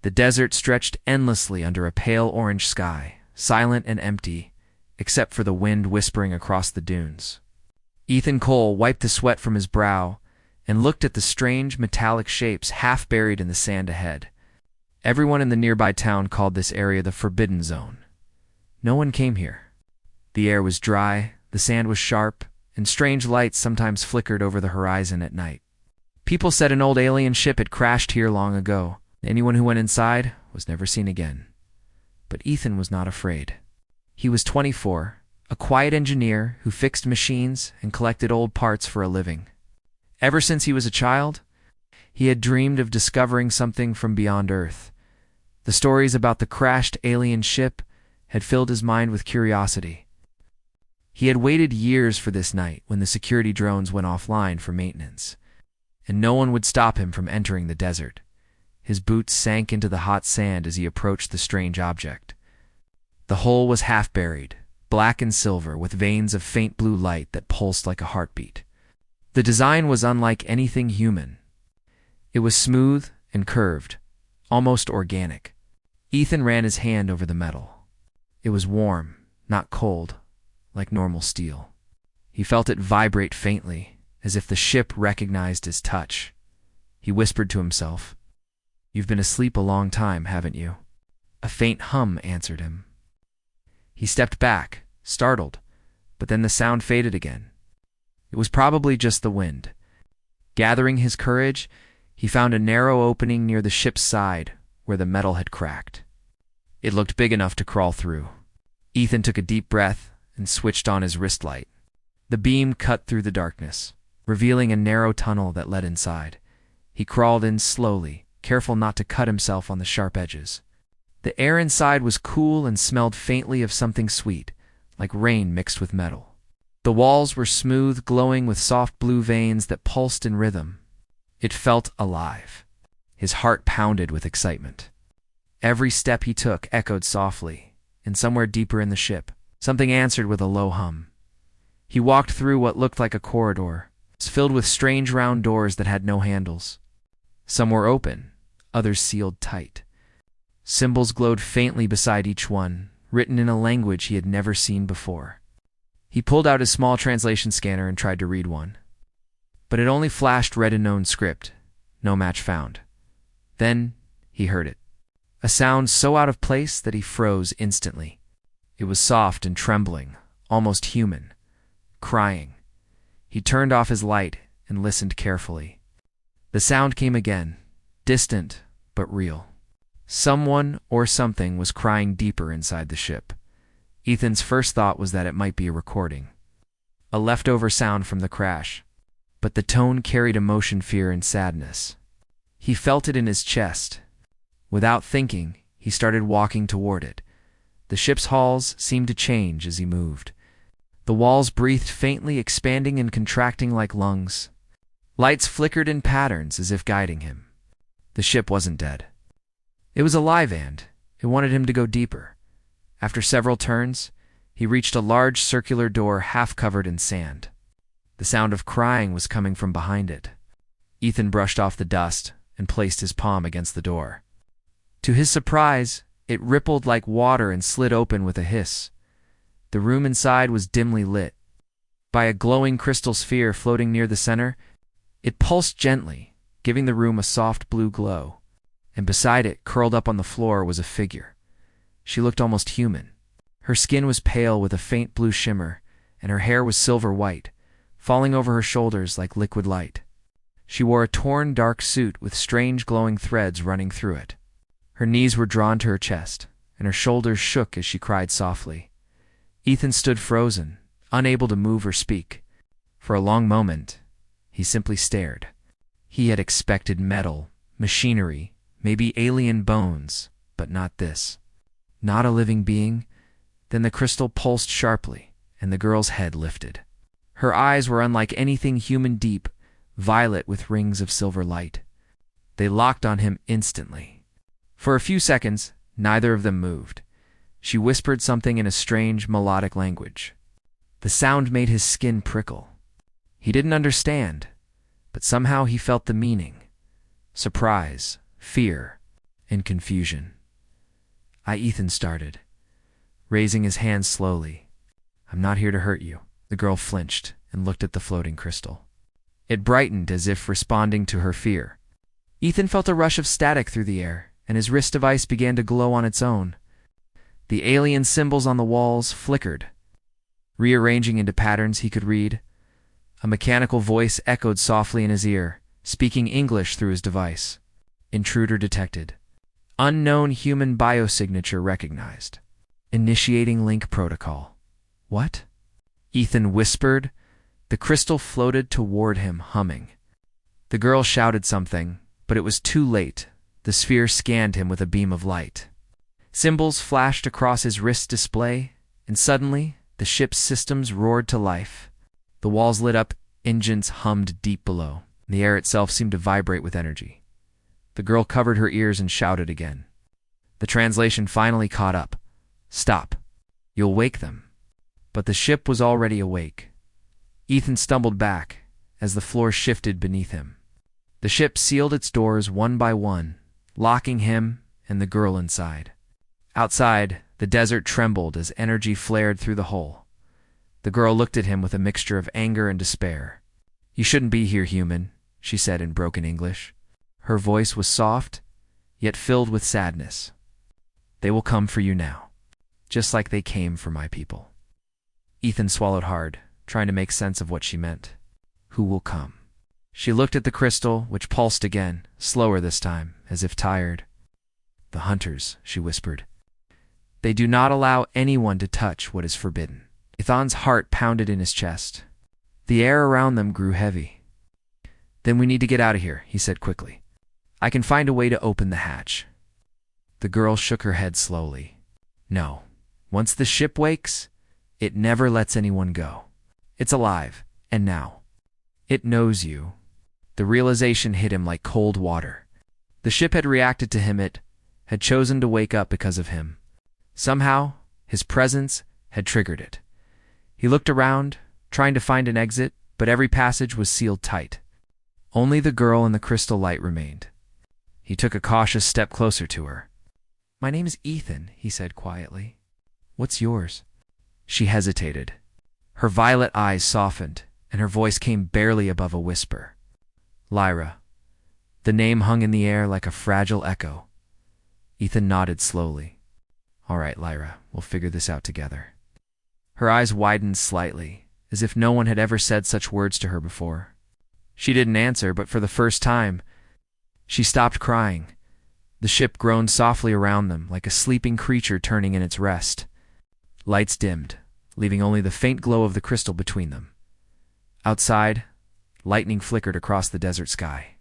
The desert stretched endlessly under a pale orange sky, silent and empty, except for the wind whispering across the dunes. Ethan Cole wiped the sweat from his brow and looked at the strange metallic shapes half buried in the sand ahead. Everyone in the nearby town called this area the Forbidden Zone. No one came here. The air was dry, the sand was sharp, and strange lights sometimes flickered over the horizon at night. People said an old alien ship had crashed here long ago. Anyone who went inside was never seen again. But Ethan was not afraid. He was 24, a quiet engineer who fixed machines and collected old parts for a living. Ever since he was a child, he had dreamed of discovering something from beyond Earth. The stories about the crashed alien ship had filled his mind with curiosity. He had waited years for this night when the security drones went offline for maintenance, and no one would stop him from entering the desert. His boots sank into the hot sand as he approached the strange object. The hull was half buried, black and silver, with veins of faint blue light that pulsed like a heartbeat. The design was unlike anything human. It was smooth and curved, almost organic. Ethan ran his hand over the metal. It was warm, not cold, like normal steel. He felt it vibrate faintly, as if the ship recognized his touch. He whispered to himself, "You've been asleep a long time, haven't you?" A faint hum answered him. He stepped back, startled, but then the sound faded again. It was probably just the wind. Gathering his courage, he found a narrow opening near the ship's side where the metal had cracked. It looked big enough to crawl through. Ethan took a deep breath and switched on his wrist light. The beam cut through the darkness, revealing a narrow tunnel that led inside. He crawled in slowly, careful not to cut himself on the sharp edges. The air inside was cool and smelled faintly of something sweet, like rain mixed with metal. The walls were smooth, glowing with soft blue veins that pulsed in rhythm. It felt alive. His heart pounded with excitement. Every step he took echoed softly, and somewhere deeper in the ship, something answered with a low hum. He walked through what looked like a corridor, filled with strange round doors that had no handles. Some were open, others sealed tight. Symbols glowed faintly beside each one, written in a language he had never seen before. He pulled out his small translation scanner and tried to read one. But it only flashed red unknown script, no match found. Then he heard it. A sound so out of place that he froze instantly. It was soft and trembling, almost human, crying. He turned off his light and listened carefully. The sound came again, distant but real. Someone or something was crying deeper inside the ship. Ethan's first thought was that it might be a recording, a leftover sound from the crash. But the tone carried emotion, fear, and sadness. He felt it in his chest. Without thinking, he started walking toward it. The ship's halls seemed to change as he moved. The walls breathed faintly, expanding and contracting like lungs. Lights flickered in patterns as if guiding him. The ship wasn't dead. It was alive, and it wanted him to go deeper. After several turns, he reached a large circular door half covered in sand. The sound of crying was coming from behind it. Ethan brushed off the dust and placed his palm against the door. To his surprise, it rippled like water and slid open with a hiss. The room inside was dimly lit. By a glowing crystal sphere floating near the center, it pulsed gently, giving the room a soft blue glow. And beside it, curled up on the floor, was a figure. She looked almost human. Her skin was pale with a faint blue shimmer, and her hair was silver white, falling over her shoulders like liquid light. She wore a torn dark suit with strange glowing threads running through it. Her knees were drawn to her chest, and her shoulders shook as she cried softly. Ethan stood frozen, unable to move or speak. For a long moment, he simply stared. He had expected metal, machinery, maybe alien bones, but not this. Not a living being. Then the crystal pulsed sharply, and the girl's head lifted. Her eyes were unlike anything human, deep, violet with rings of silver light. They locked on him instantly. For a few seconds, neither of them moved. She whispered something in a strange, melodic language. The sound made his skin prickle. He didn't understand, but somehow he felt the meaning. Surprise, fear, in confusion. Ethan started, raising his hands slowly. I'm not here to hurt you. The girl flinched and looked at the floating crystal. It brightened as if responding to her fear. Ethan felt a rush of static through the air, and his wrist device began to glow on its own. The alien symbols on the walls flickered, rearranging into patterns he could read. A mechanical voice echoed softly in his ear, speaking English through his device. Intruder detected. Unknown human biosignature recognized. Initiating link protocol. What? Ethan whispered. The crystal floated toward him, humming. The girl shouted something, but it was too late. The sphere scanned him with a beam of light. Symbols flashed across his wrist display, and suddenly the ship's systems roared to life. The walls lit up, engines hummed deep below. The air itself seemed to vibrate with energy. The girl covered her ears and shouted again. The translation finally caught up. Stop. You'll wake them. But the ship was already awake. Ethan stumbled back as the floor shifted beneath him. The ship sealed its doors one by one, locking him and the girl inside. Outside, the desert trembled as energy flared through the hole. The girl looked at him with a mixture of anger and despair. You shouldn't be here, human, she said in broken English. Her voice was soft, yet filled with sadness. They will come for you now, just like they came for my people. Ethan swallowed hard, trying to make sense of what she meant. Who will come? She looked at the crystal, which pulsed again, slower this time, as if tired. The hunters, she whispered. They do not allow anyone to touch what is forbidden. Ethan's heart pounded in his chest. The air around them grew heavy. Then we need to get out of here, he said quickly. I can find a way to open the hatch. The girl shook her head slowly. No. Once the ship wakes, it never lets anyone go. It's alive, and now. It knows you. The realization hit him like cold water. The ship had reacted to him. It had chosen to wake up because of him. Somehow, his presence had triggered it. He looked around, trying to find an exit, but every passage was sealed tight. Only the girl and the crystal light remained. He took a cautious step closer to her. My name is Ethan, he said quietly. What's yours? She hesitated. Her violet eyes softened, and her voice came barely above a whisper. Lyra. The name hung in the air like a fragile echo. Ethan nodded slowly. All right, Lyra, we'll figure this out together. Her eyes widened slightly, as if no one had ever said such words to her before. She didn't answer, but for the first time, she stopped crying. The ship groaned softly around them, like a sleeping creature turning in its rest. Lights dimmed, leaving only the faint glow of the crystal between them. Outside, lightning flickered across the desert sky.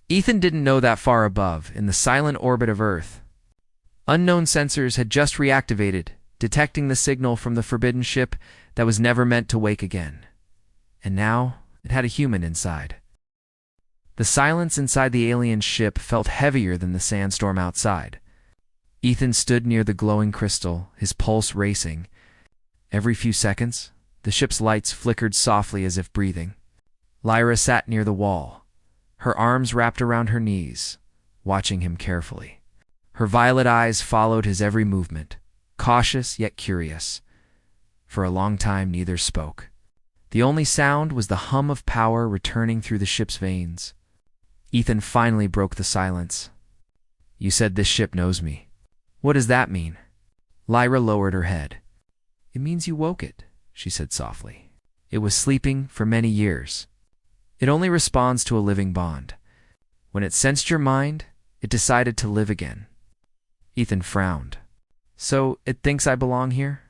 Ethan didn't know that far above, in the silent orbit of Earth, unknown sensors had just reactivated, detecting the signal from the forbidden ship that was never meant to wake again. And now, it had a human inside. The silence inside the alien ship felt heavier than the sandstorm outside. Ethan stood near the glowing crystal, his pulse racing. Every few seconds, the ship's lights flickered softly as if breathing. Lyra sat near the wall, her arms wrapped around her knees, watching him carefully. Her violet eyes followed his every movement, cautious yet curious. For a long time, neither spoke. The only sound was the hum of power returning through the ship's veins. Ethan finally broke the silence. You said this ship knows me. What does that mean? Lyra lowered her head. It means you woke it, she said softly. It was sleeping for many years. It only responds to a living bond. When it sensed your mind, it decided to live again. Ethan frowned. So it thinks I belong here?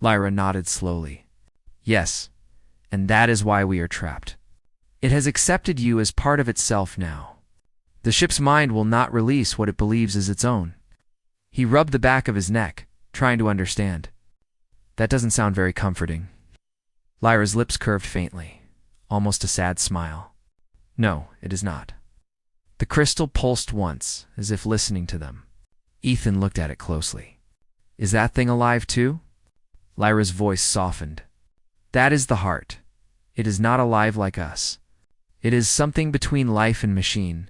Lyra nodded slowly. Yes, and that is why we are trapped. It has accepted you as part of itself now. The ship's mind will not release what it believes is its own. He rubbed the back of his neck, trying to understand. That doesn't sound very comforting. Lyra's lips curved faintly, almost a sad smile. No, it is not. The crystal pulsed once, as if listening to them. Ethan looked at it closely. Is that thing alive too? Lyra's voice softened. That is the heart. It is not alive like us. It is something between life and machine.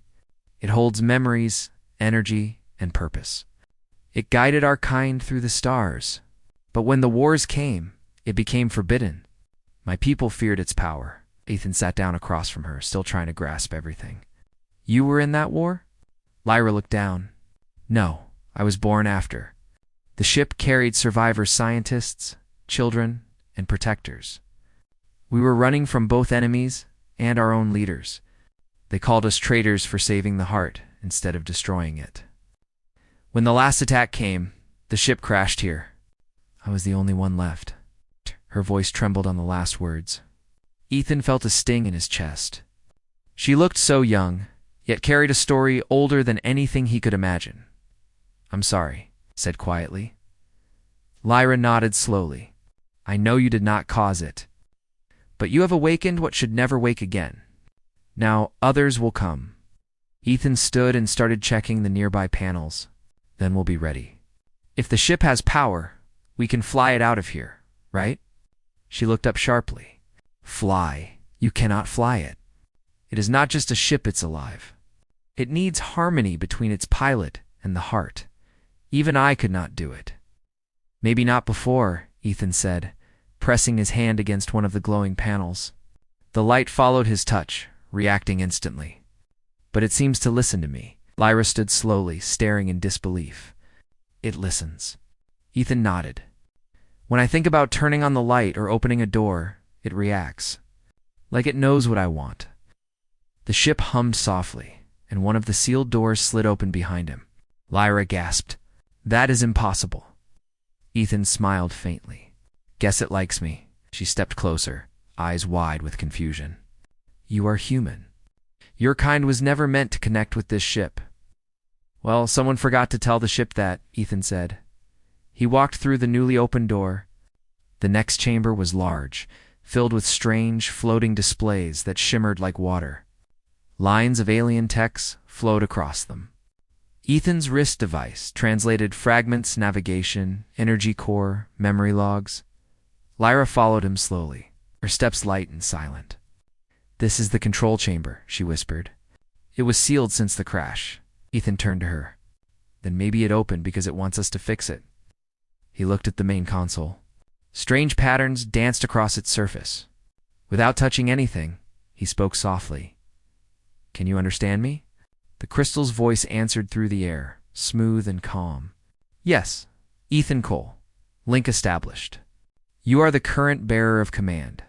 It holds memories, energy, and purpose. It guided our kind through the stars. But when the wars came, it became forbidden. My people feared its power. Ethan sat down across from her, still trying to grasp everything. You were in that war? Lyra looked down. No, I was born after. The ship carried survivor scientists, children, and protectors. We were running from both enemies and our own leaders. They called us traitors for saving the heart instead of destroying it. When the last attack came, the ship crashed here. I was the only one left. Her voice trembled on the last words. Ethan felt a sting in his chest. She looked so young, yet carried a story older than anything he could imagine. I'm sorry, he said quietly. Lyra nodded slowly. I know you did not cause it, but you have awakened what should never wake again. Now others will come. Ethan stood and started checking the nearby panels. Then we'll be ready. If the ship has power, we can fly it out of here, right? She looked up sharply. Fly? You cannot fly it. It is not just a ship, it's alive. It needs harmony between its pilot and the heart. Even I could not do it. Maybe not before, Ethan said, pressing his hand against one of the glowing panels. The light followed his touch, reacting instantly. But it seems to listen to me. Lyra stood slowly, staring in disbelief. It listens. Ethan nodded. When I think about turning on the light or opening a door, it reacts. Like it knows what I want. The ship hummed softly, and one of the sealed doors slid open behind him. Lyra gasped. That is impossible. Ethan smiled faintly. Guess it likes me. She stepped closer, eyes wide with confusion. You are human. Your kind was never meant to connect with this ship. Well, someone forgot to tell the ship that, Ethan said. He walked through the newly opened door. The next chamber was large, filled with strange, floating displays that shimmered like water. Lines of alien text flowed across them. Ethan's wrist device translated fragments, navigation, energy core, memory logs. Lyra followed him slowly, her steps light and silent. This is the control chamber, she whispered. It was sealed since the crash. Ethan turned to her. Then maybe it opened because it wants us to fix it. He looked at the main console. Strange patterns danced across its surface. Without touching anything, he spoke softly. Can you understand me? The crystal's voice answered through the air, smooth and calm. Yes, Ethan Cole. Link established. You are the current bearer of command.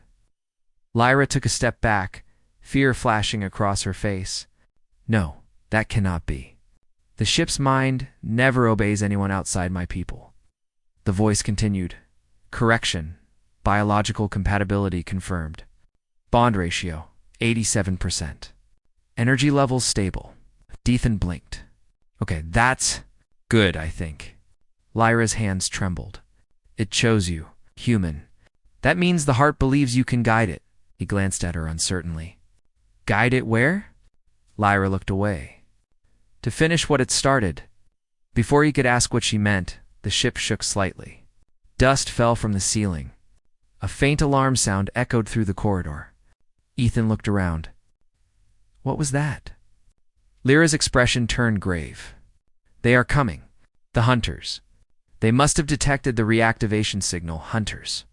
Lyra took a step back, fear flashing across her face. No, that cannot be. The ship's mind never obeys anyone outside my people. The voice continued. Correction. Biological compatibility confirmed. Bond ratio, 87%. Energy levels stable. Ethan blinked. Okay, that's good, I think. Lyra's hands trembled. It chose you, human. That means the heart believes you can guide it. He glanced at her uncertainly. Guide it where? Lyra looked away. To finish what it started. Before he could ask what she meant, the ship shook slightly. Dust fell from the ceiling. A faint alarm sound echoed through the corridor. Ethan looked around. What was that? Lyra's expression turned grave. They are coming. The hunters. They must have detected the reactivation signal, hunters.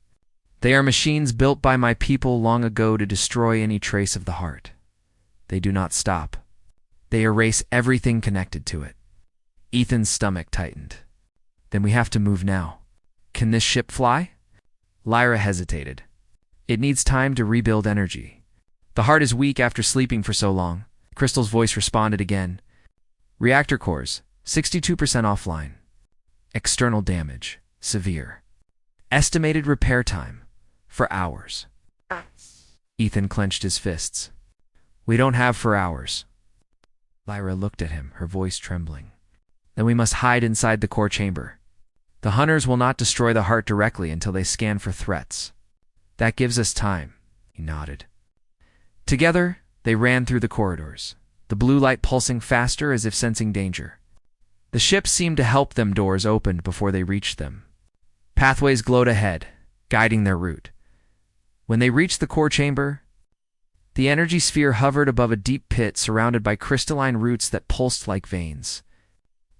They are machines built by my people long ago to destroy any trace of the heart. They do not stop. They erase everything connected to it. Ethan's stomach tightened. Then we have to move now. Can this ship fly? Lyra hesitated. It needs time to rebuild energy. The heart is weak after sleeping for so long. Crystal's voice responded again. Reactor cores, 62% offline. External damage, severe. Estimated repair time, for hours. Ethan clenched his fists. We don't have for hours. Lyra looked at him, her voice trembling. Then we must hide inside the core chamber. The hunters will not destroy the heart directly until they scan for threats. That gives us time, he nodded. Together, they ran through the corridors, the blue light pulsing faster as if sensing danger. The ship seemed to help them. Doors opened before they reached them. Pathways glowed ahead, guiding their route. When they reached the core chamber, the energy sphere hovered above a deep pit surrounded by crystalline roots that pulsed like veins.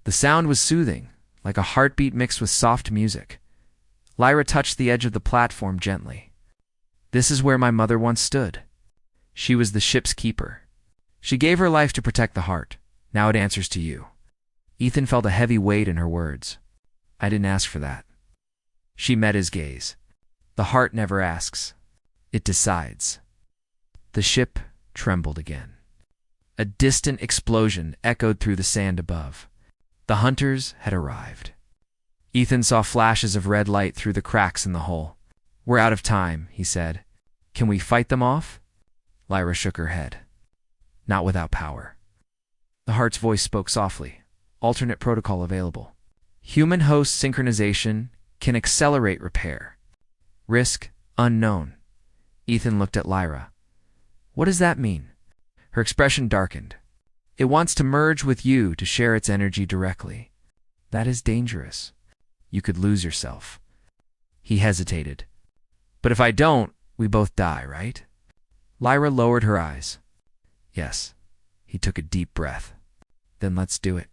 The sound was soothing, like a heartbeat mixed with soft music. Lyra touched the edge of the platform gently. This is where my mother once stood. She was the ship's keeper. She gave her life to protect the heart. Now it answers to you. Ethan felt a heavy weight in her words. I didn't ask for that. She met his gaze. The heart never asks. It decides. The ship trembled again. A distant explosion echoed through the sand above. The hunters had arrived. Ethan saw flashes of red light through the cracks in the hull. We're out of time, he said. Can we fight them off? Lyra shook her head. Not without power. The heart's voice spoke softly. Alternate protocol available. Human host synchronization can accelerate repair. Risk unknown. Ethan looked at Lyra. What does that mean? Her expression darkened. It wants to merge with you to share its energy directly. That is dangerous. You could lose yourself. He hesitated. But if I don't, we both die, right? Lyra lowered her eyes. Yes. He took a deep breath. Then let's do it.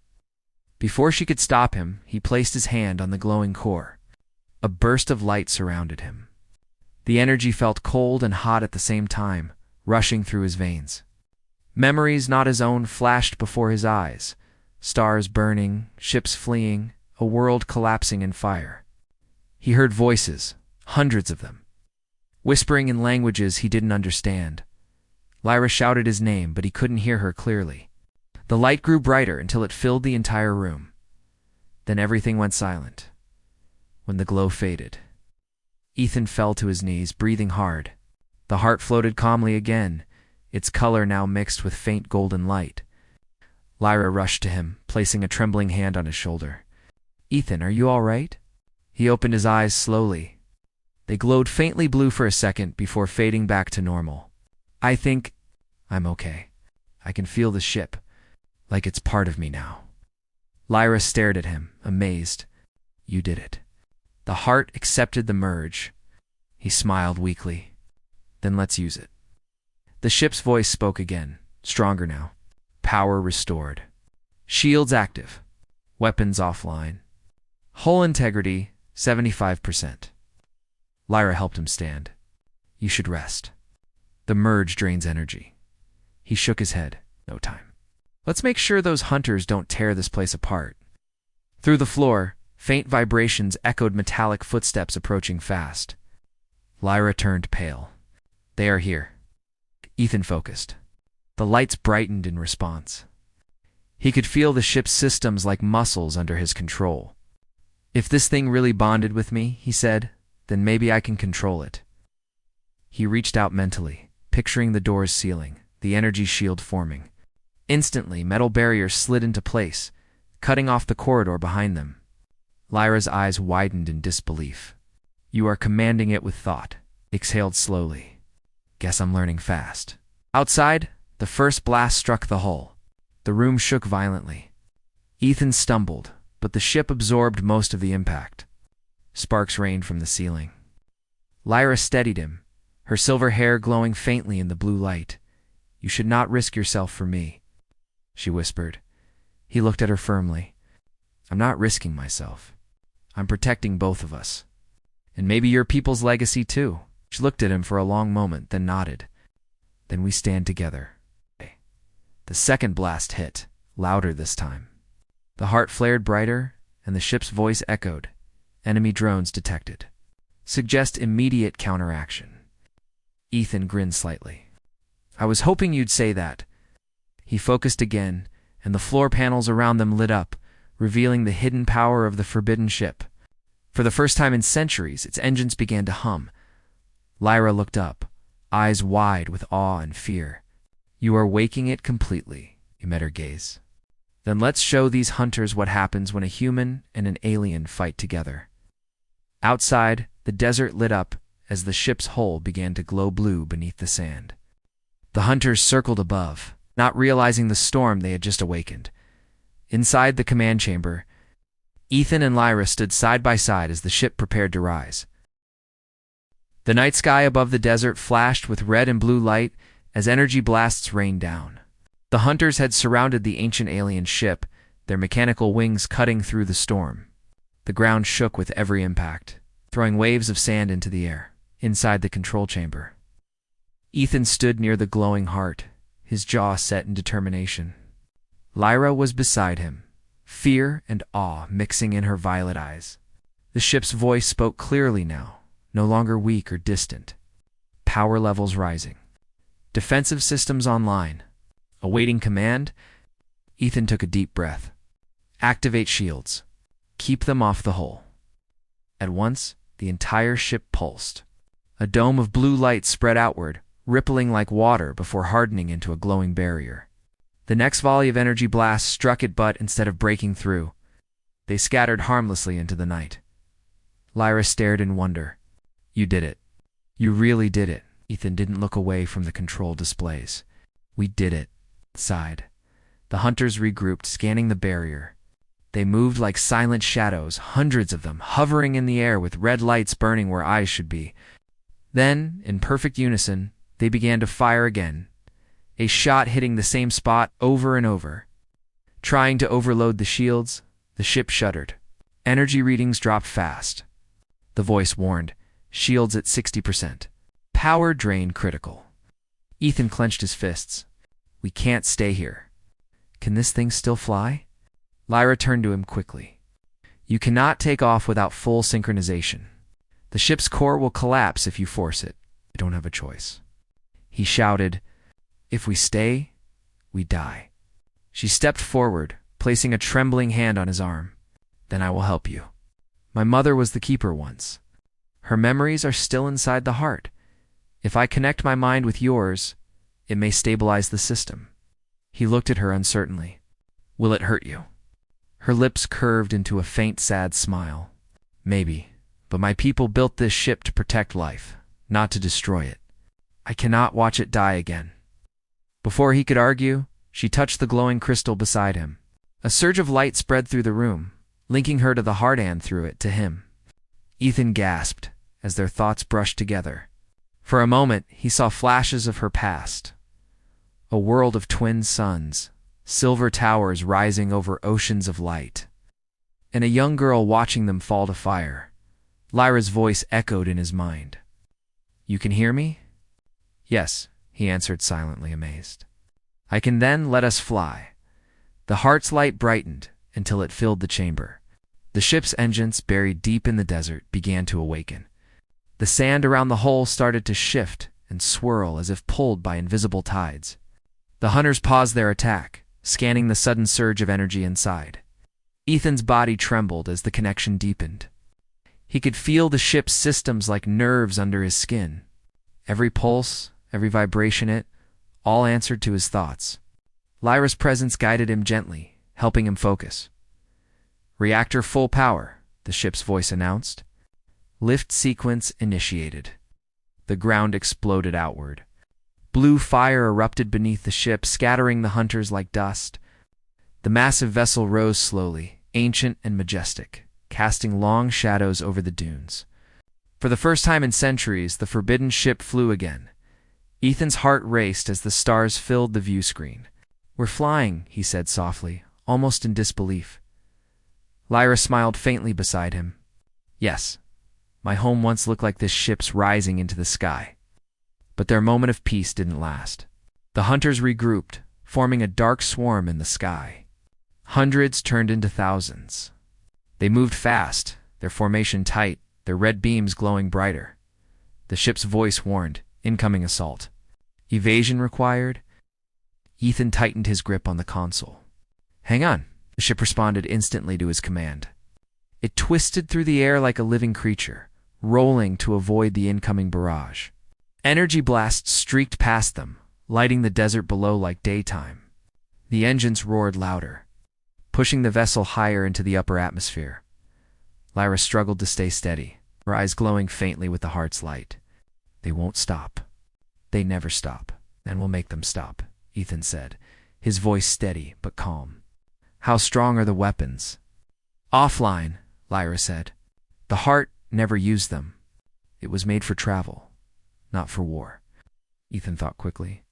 Before she could stop him, he placed his hand on the glowing core. A burst of light surrounded him. The energy felt cold and hot at the same time, rushing through his veins. Memories not his own flashed before his eyes. Stars burning, ships fleeing, a world collapsing in fire. He heard voices, hundreds of them, whispering in languages he didn't understand. Lyra shouted his name, but he couldn't hear her clearly. The light grew brighter until it filled the entire room. Then everything went silent. When the glow faded, Ethan fell to his knees, breathing hard. The heart floated calmly again, its color now mixed with faint golden light. Lyra rushed to him, placing a trembling hand on his shoulder. Ethan, are you all right? He opened his eyes slowly. They glowed faintly blue for a second before fading back to normal. I think I'm okay. I can feel the ship, like it's part of me now. Lyra stared at him, amazed. You did it. The heart accepted the merge. He smiled weakly. Then let's use it. The ship's voice spoke again, stronger now. Power restored. Shields active. Weapons offline. Hull integrity, 75%. Lyra helped him stand. You should rest. The merge drains energy. He shook his head. No time. Let's make sure those hunters don't tear this place apart. Through the floor, faint vibrations echoed metallic footsteps approaching fast. Lyra turned pale. They are here. Ethan focused. The lights brightened in response. He could feel the ship's systems like muscles under his control. If this thing really bonded with me, he said, then maybe I can control it. He reached out mentally, picturing the door's ceiling, the energy shield forming. Instantly, metal barriers slid into place, cutting off the corridor behind them. Lyra's eyes widened in disbelief. You are commanding it with thought. Exhaled slowly. Guess I'm learning fast. Outside, the first blast struck the hull. The room shook violently. Ethan stumbled, but the ship absorbed most of the impact. Sparks rained from the ceiling. Lyra steadied him, her silver hair glowing faintly in the blue light. You should not risk yourself for me, she whispered. He looked at her firmly. I'm not risking myself. I'm protecting both of us. And maybe your people's legacy too. She looked at him for a long moment, then nodded. Then we stand together. The second blast hit, louder this time. The heart flared brighter, and the ship's voice echoed. Enemy drones detected. Suggest immediate counteraction. Ethan grinned slightly. I was hoping you'd say that. He focused again, and the floor panels around them lit up, revealing the hidden power of the forbidden ship. For the first time in centuries, its engines began to hum. Lyra looked up, eyes wide with awe and fear. You are waking it completely, he met her gaze. Then let's show these hunters what happens when a human and an alien fight together. Outside, the desert lit up as the ship's hull began to glow blue beneath the sand. The hunters circled above, not realizing the storm they had just awakened. Inside the command chamber, Ethan and Lyra stood side by side as the ship prepared to rise. The night sky above the desert flashed with red and blue light as energy blasts rained down. The hunters had surrounded the ancient alien ship, their mechanical wings cutting through the storm. The ground shook with every impact, throwing waves of sand into the air. Inside the control chamber, Ethan stood near the glowing heart, his jaw set in determination. Lyra was beside him, fear and awe mixing in her violet eyes. The ship's voice spoke clearly now, no longer weak or distant. Power levels rising. Defensive systems online. Awaiting command. Ethan took a deep breath. Activate shields. Keep them off the hull. At once, the entire ship pulsed. A dome of blue light spread outward, rippling like water before hardening into a glowing barrier. The next volley of energy blasts struck it, but instead of breaking through, they scattered harmlessly into the night. Lyra stared in wonder. You did it. You really did it. Ethan didn't look away from the control displays. We did it, sighed. The hunters regrouped, scanning the barrier. They moved like silent shadows, hundreds of them, hovering in the air with red lights burning where eyes should be. Then, in perfect unison, they began to fire again, a shot hitting the same spot over and over. Trying to overload the shields, the ship shuddered. Energy readings dropped fast. The voice warned, shields at 60%. Power drain critical. Ethan clenched his fists. We can't stay here. Can this thing still fly? Lyra turned to him quickly. You cannot take off without full synchronization. The ship's core will collapse if you force it. I don't have a choice. He shouted, if we stay, we die. She stepped forward, placing a trembling hand on his arm. Then I will help you. My mother was the keeper once. Her memories are still inside the heart. If I connect my mind with yours, it may stabilize the system. He looked at her uncertainly. Will it hurt you? Her lips curved into a faint, sad smile. Maybe. But my people built this ship to protect life, not to destroy it. I cannot watch it die again. Before he could argue, she touched the glowing crystal beside him. A surge of light spread through the room, linking her to the heart and through it to him. Ethan gasped as their thoughts brushed together. For a moment, he saw flashes of her past. A world of twin suns, silver towers rising over oceans of light, and a young girl watching them fall to fire. Lyra's voice echoed in his mind. You can hear me? Yes, he answered silently, amazed. I can. Then let us fly. The heart's light brightened until it filled the chamber. The ship's engines, buried deep in the desert, began to awaken. The sand around the hull started to shift and swirl as if pulled by invisible tides. The hunters paused their attack, scanning the sudden surge of energy inside. Ethan's body trembled as the connection deepened. He could feel the ship's systems like nerves under his skin. Every pulse, every vibration, all answered to his thoughts. Lyra's presence guided him gently, helping him focus. Reactor full power, the ship's voice announced. Lift sequence initiated. The ground exploded outward. Blue fire erupted beneath the ship, scattering the hunters like dust. The massive vessel rose slowly, ancient and majestic, casting long shadows over the dunes. For the first time in centuries, the forbidden ship flew again. Ethan's heart raced as the stars filled the view screen. We're flying, he said softly, almost in disbelief. Lyra smiled faintly beside him. Yes, my home once looked like this ship's rising into the sky. But their moment of peace didn't last. The hunters regrouped, forming a dark swarm in the sky. Hundreds turned into thousands. They moved fast, their formation tight, their red beams glowing brighter. The ship's voice warned, incoming assault. Evasion required. Ethan tightened his grip on the console. Hang on, the ship responded instantly to his command. It twisted through the air like a living creature, rolling to avoid the incoming barrage. Energy blasts streaked past them, lighting the desert below like daytime. The engines roared louder, pushing the vessel higher into the upper atmosphere. Lyra struggled to stay steady, her eyes glowing faintly with the heart's light. They won't stop. They never stop. And we'll make them stop, Ethan said, his voice steady but calm. How strong are the weapons? Offline, Lyra said. The heart never used them. It was made for travel, not for war. Ethan thought quickly.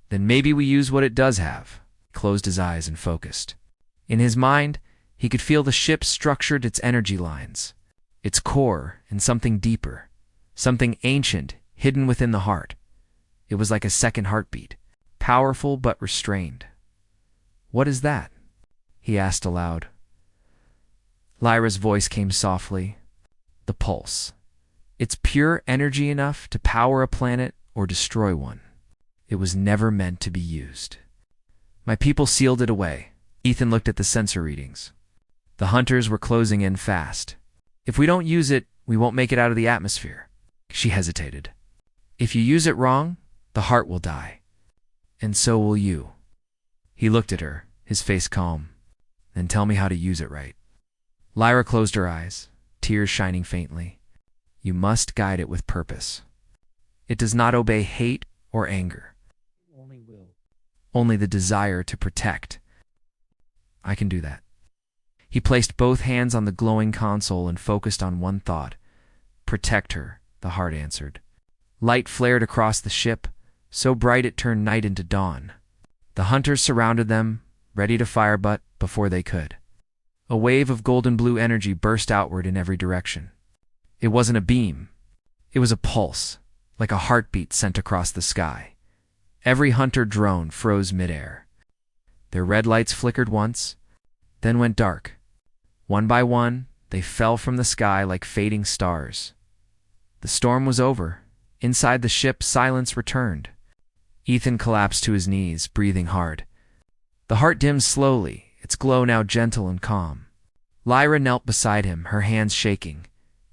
Then maybe we use what it does have. He closed his eyes and focused. In his mind, he could feel the ship structured its energy lines, its core, and something deeper, something ancient, hidden within the heart. It was like a second heartbeat, powerful but restrained. "What is that?" he asked aloud. Lyra's voice came softly. "The pulse. It's pure energy enough to power a planet or destroy one. It was never meant to be used. My people sealed it away." Ethan looked at the sensor readings. The hunters were closing in fast. "If we don't use it, we won't make it out of the atmosphere." She hesitated. "If you use it wrong, the heart will die. And so will you." He looked at her, his face calm. "Then tell me how to use it right." Lyra closed her eyes, tears shining faintly. "You must guide it with purpose. It does not obey hate or anger. Only will. Only the desire to protect." "I can do that." He placed both hands on the glowing console and focused on one thought. "Protect her," the heart answered. Light flared across the ship, so bright it turned night into dawn. The hunters surrounded them, ready to fire, but before they could, a wave of golden blue energy burst outward in every direction. It wasn't a beam. It was a pulse, like a heartbeat sent across the sky. Every hunter drone froze midair. Their red lights flickered once, then went dark. One by one, they fell from the sky like fading stars. The storm was over. Inside the ship, silence returned. Ethan collapsed to his knees, breathing hard. The heart dimmed slowly, its glow now gentle and calm. Lyra knelt beside him, her hands shaking.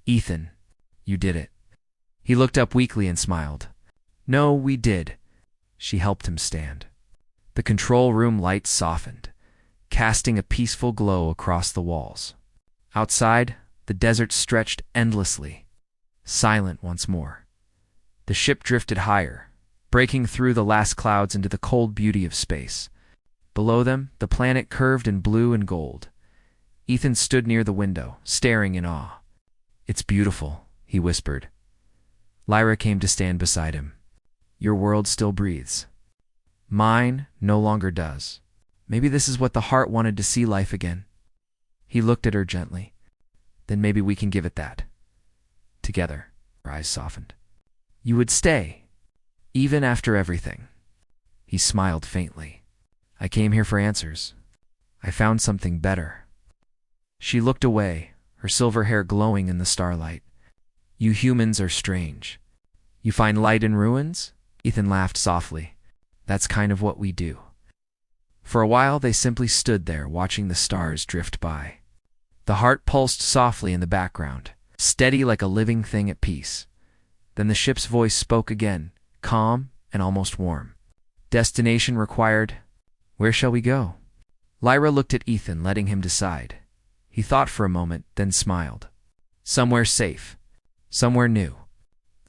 "Ethan, you did it." He looked up weakly and smiled. "No, we did." She helped him stand. The control room lights softened, casting a peaceful glow across the walls. Outside, the desert stretched endlessly, silent once more. The ship drifted higher, breaking through the last clouds into the cold beauty of space. Below them, the planet curved in blue and gold. Ethan stood near the window, staring in awe. "It's beautiful," he whispered. Lyra came to stand beside him. "Your world still breathes. Mine no longer does. Maybe this is what the heart wanted to see life again." He looked at her gently. "Then maybe we can give it that. Together." Her eyes softened. "You would stay, even after everything." He smiled faintly. "I came here for answers. I found something better." She looked away, her silver hair glowing in the starlight. "You humans are strange. You find light in ruins?" Ethan laughed softly. "That's kind of what we do." For a while they simply stood there, watching the stars drift by. The heart pulsed softly in the background, steady like a living thing at peace. Then the ship's voice spoke again, calm and almost warm. "Destination required. Where shall we go?" Lyra looked at Ethan, letting him decide. He thought for a moment, then smiled. "Somewhere safe. Somewhere new.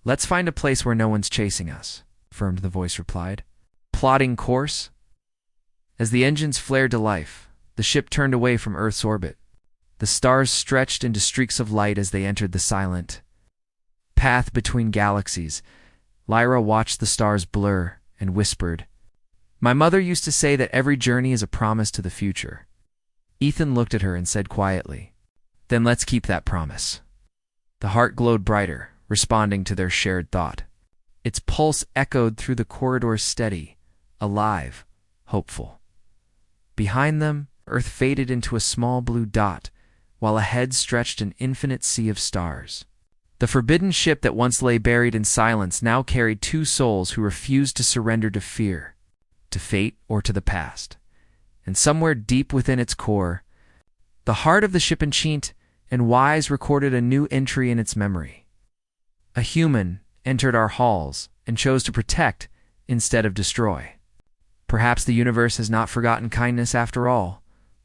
Let's find a place where no one's chasing us," affirmed the voice replied. "Plotting course?" As the engines flared to life, the ship turned away from Earth's orbit. The stars stretched into streaks of light as they entered the silent path between galaxies. Lyra watched the stars blur and whispered, "My mother used to say that every journey is a promise to the future." Ethan looked at her and said quietly, "Then let's keep that promise." The heart glowed brighter, responding to their shared thought. Its pulse echoed through the corridors, steady, alive, hopeful. Behind them, Earth faded into a small blue dot, while ahead stretched an infinite sea of stars. The forbidden ship that once lay buried in silence now carried two souls who refused to surrender to fear, to fate, or to the past. And somewhere deep within its core, the heart of the ship ancient and wise recorded a new entry in its memory. A human entered our halls and chose to protect instead of destroy. Perhaps the universe has not forgotten kindness after all.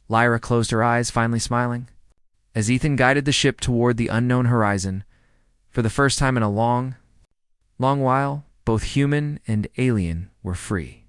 Lyra closed her eyes, finally smiling. As Ethan guided the ship toward the unknown horizon, for the first time in a long, long while, both human and alien were free.